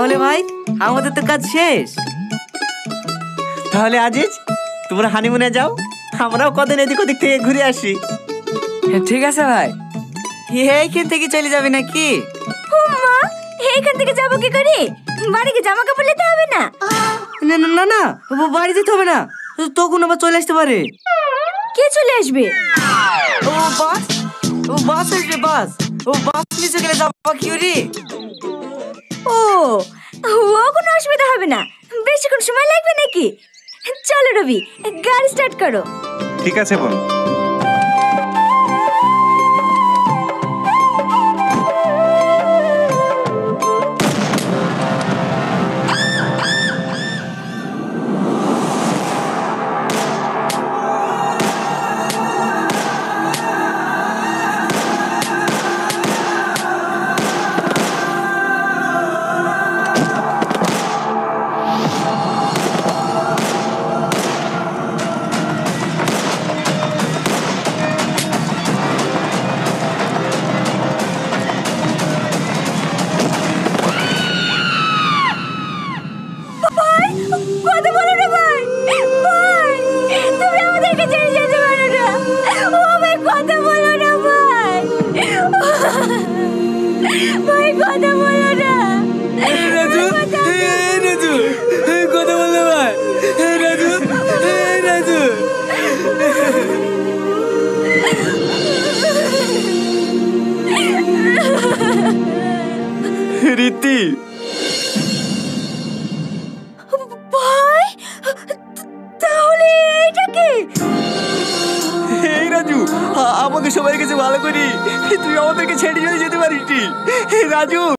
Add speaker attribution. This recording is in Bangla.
Speaker 1: তাহলে ভাই আমাদের তো কাজ শেষ।
Speaker 2: তাহলে আজিজ তোমরা হানিমুনে যাও, আমরাও কদিন এদিক ওদিক থেকে ঘুরে আসি।
Speaker 1: ঠিক আছে ভাই। এইখান থেকে চলে যাবে নাকি?
Speaker 3: মা, এইখান থেকে যাবো কি করে? বাড়ি কি জামা কাপড় নিতে হবে না?
Speaker 1: না না না না, বাড়ি যেতে হবে না, তখন আবার চলে আসতে পারে।
Speaker 3: কে চলে আসবে?
Speaker 1: ও বাস, ও বাস আসবে, বাস। ও বাস নিচে গেলে যাবো কি করে?
Speaker 3: ও কোনো অসুবিধা হবে না। বেশিক্ষণ সময় লাগবে নাকি? চলো রবি, গাড়ি স্টার্ট করো।
Speaker 4: ঠিক আছে বোন।
Speaker 3: কথা বলো না ভাই। ভাই, তুমি আমাদেরকে ছেড়ে যেতে পারো না। ও ভাই, কথা বলো না ভাই। ভাই, কথা বলো না।
Speaker 1: রাজু, রাজু, কথা বললে ভাই। রাজু, রাজু।
Speaker 2: রীতি,
Speaker 3: ভাই, তাহলে এটা কি?
Speaker 2: এই রাজু, আমাকে সবাই কাছে ভালো করি, তুই আমাদেরকে ছেড়ে চলে যেতে পারিস নি। রাজু।